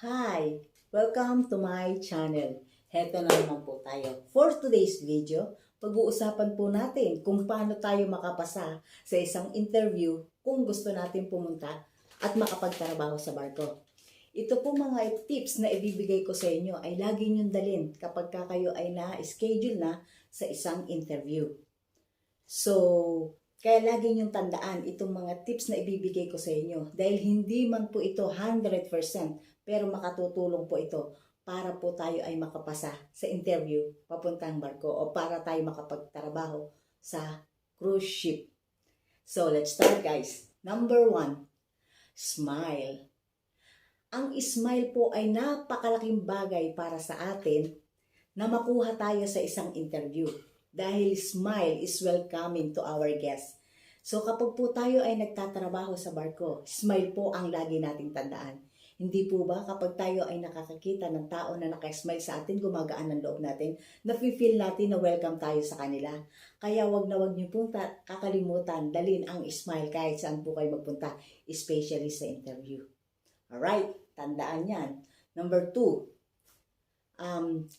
Hi! Welcome to my channel. Heto na naman po tayo. For today's video, pag-uusapan po natin kung paano tayo makapasa sa isang interview kung gusto natin pumunta at makapagtrabaho sa barko. Ito po mga tips na ibibigay ko sa inyo ay lagi niyong dalhin kapag kayo ay na-schedule na sa isang interview. So, kaya lagi niyong tandaan itong mga tips na ibibigay ko sa inyo dahil hindi man po ito 100% pero makatutulong po ito para po tayo ay makapasa sa interview papuntang barko o para tayo makapagtrabaho sa cruise ship. So, let's start guys. Number 1, smile. Ang smile po ay napakalaking bagay para sa atin na makuha tayo sa isang interview. Dahil smile is welcoming to our guests. So kapag po tayo ay nagtatrabaho sa barko, smile po ang lagi nating tandaan. Hindi po ba kapag tayo ay nakakakita ng tao na nakasmile sa atin, gumagaan ang loob natin, nafe-feel natin na welcome tayo sa kanila. Kaya wag na wag niyo pong kakalimutan, dalhin ang smile kahit saan po kayo magpunta, especially sa interview. Alright, tandaan yan. Number 2,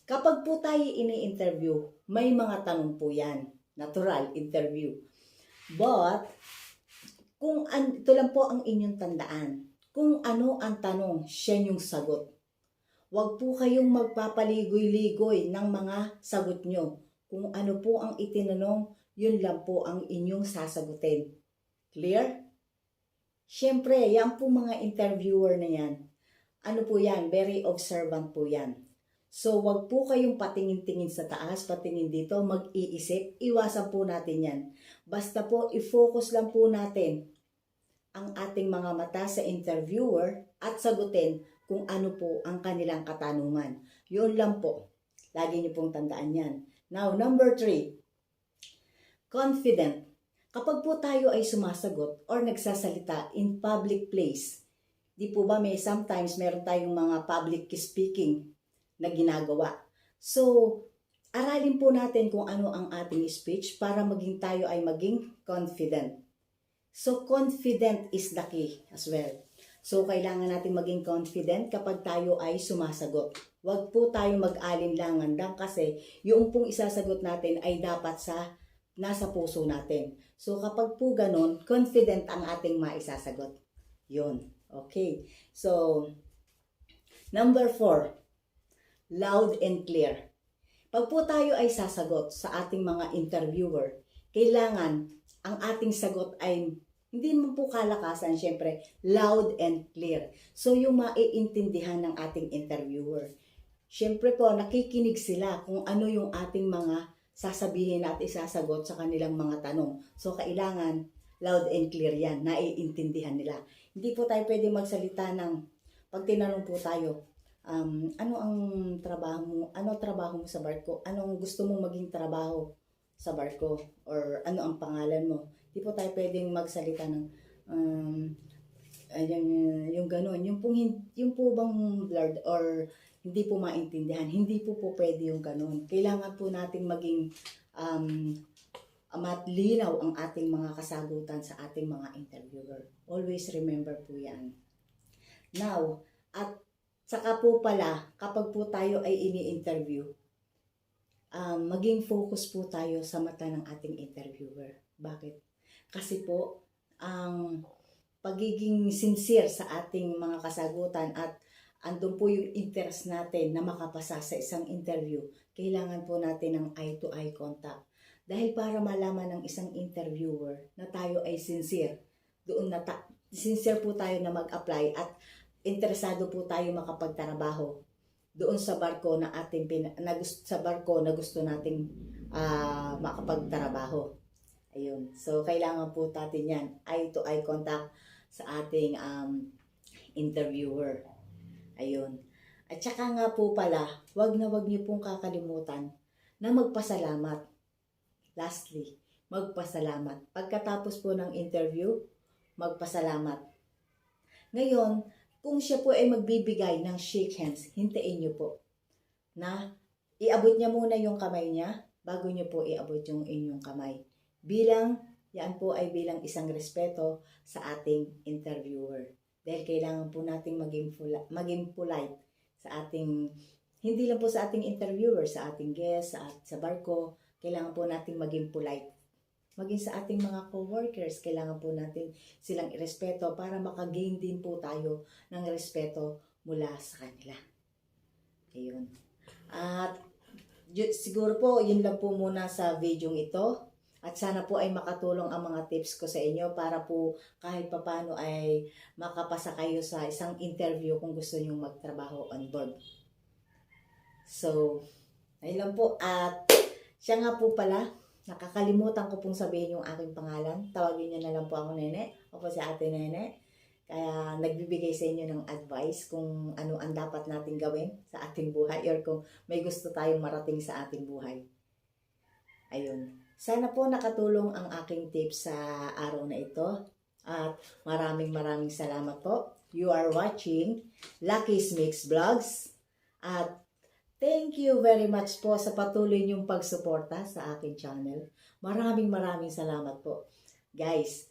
kapag po tayo ini-interview, may mga tanong po yan. Natural, interview. But, ito lang po ang inyong tandaan. Kung ano ang tanong, siya yung sagot. Huwag po kayong magpapaligoy-ligoy ng mga sagot nyo. Kung ano po ang itinanong, yun lang po ang inyong sasagutin. Clear? Siyempre, yan po mga interviewer na yan. Ano po yan? Very observant po yan. So, wag po kayong patingin-tingin sa taas, patingin dito, mag-iisip, iwasan po natin yan. Basta po, i-focus lang po natin ang ating mga mata sa interviewer at sagutin kung ano po ang kanilang katanungan. Yun lang po. Lagi niyo pong tandaan yan. Now, number 3, confident. Kapag po tayo ay sumasagot or nagsasalita in public place, di po ba sometimes meron tayong mga public speaking na ginagawa. So, aralin po natin kung ano ang ating speech para maging tayo ay maging confident. So, confident is the key as well. So, kailangan natin maging confident kapag tayo ay sumasagot. Huwag po tayo mag-alinlangan lang kasi yung pong isasagot natin ay dapat nasa puso natin. So, kapag po ganun, confident ang ating maisasagot. Yun. Okay. So, number 4, loud and clear. Pag po tayo ay sasagot sa ating mga interviewer, kailangan ang ating sagot ay hindi naman po kalakasan, syempre, loud and clear. So, yung maiintindihan ng ating interviewer. Syempre po, nakikinig sila kung ano yung ating mga sasabihin at isasagot sa kanilang mga tanong. So, kailangan loud and clear yan, naiintindihan nila. Hindi po tayo pwede magsalita ng, pag tinanong po tayo, ano ang trabaho mo? Ano trabaho mo sa barko? Anong gusto mong maging trabaho sa barko? Or ano ang pangalan mo? Di po tayo pwedeng magsalita ng yung gano'n. Yung po bang blurred or hindi po maintindihan. Hindi po pwede yung gano'n. Kailangan po nating maging matlinaw ang ating mga kasagutan sa ating mga interviewer. Always remember po yan. Now, at saka po pala, kapag po tayo ay ini-interview, maging focus po tayo sa mata ng ating interviewer. Bakit? Kasi po, ang pagiging sincere sa ating mga kasagutan at andun po yung interest natin na makapasa sa isang interview, kailangan po natin ng eye-to-eye contact. Dahil para malaman ng isang interviewer na tayo ay sincere, sincere po tayo na mag-apply at interesado po tayo makapagtrabaho doon sa barko na gusto nating makapagtrabaho. Ayun. So kailangan po natin yan, eye to eye contact sa ating interviewer. Ayun. At saka nga po pala, wag niyo pong kakalimutan na magpasalamat. Lastly, magpasalamat. Pagkatapos po ng interview, magpasalamat. Ngayon, kung siya po ay magbibigay ng shake hands, hintayin niyo po na iabot niya muna yung kamay niya bago niyo po iabot yung inyong kamay. Yan po ay bilang isang respeto sa ating interviewer. Dahil kailangan po nating maging polite sa ating, hindi lang po sa ating interviewer, sa ating guest, sa barko, kailangan po nating maging polite. Maging sa ating mga co-workers, kailangan po natin silang irespeto para makagain din po tayo ng respeto mula sa kanila. Ayun. At siguro po, yun lang po muna sa video ito. At sana po ay makatulong ang mga tips ko sa inyo para po kahit papano ay makapasa kayo sa isang interview kung gusto nyo magtrabaho on board. So, ayun lang po. At siya nga po pala, nakakalimutan ko pong sabihin yung aking pangalan. Tawagin niyo na lang po ako Nene. Ako po si Ate Nene. Kaya nagbibigay sa inyo ng advice kung ano ang dapat natin gawin sa ating buhay or kung may gusto tayong marating sa ating buhay. Ayun. Sana po nakatulong ang aking tips sa araw na ito. At maraming salamat po. You are watching Lucky's Mix Vlogs. At thank you very much po sa patuloy niyong pagsuporta sa aking channel. Maraming salamat po. Guys,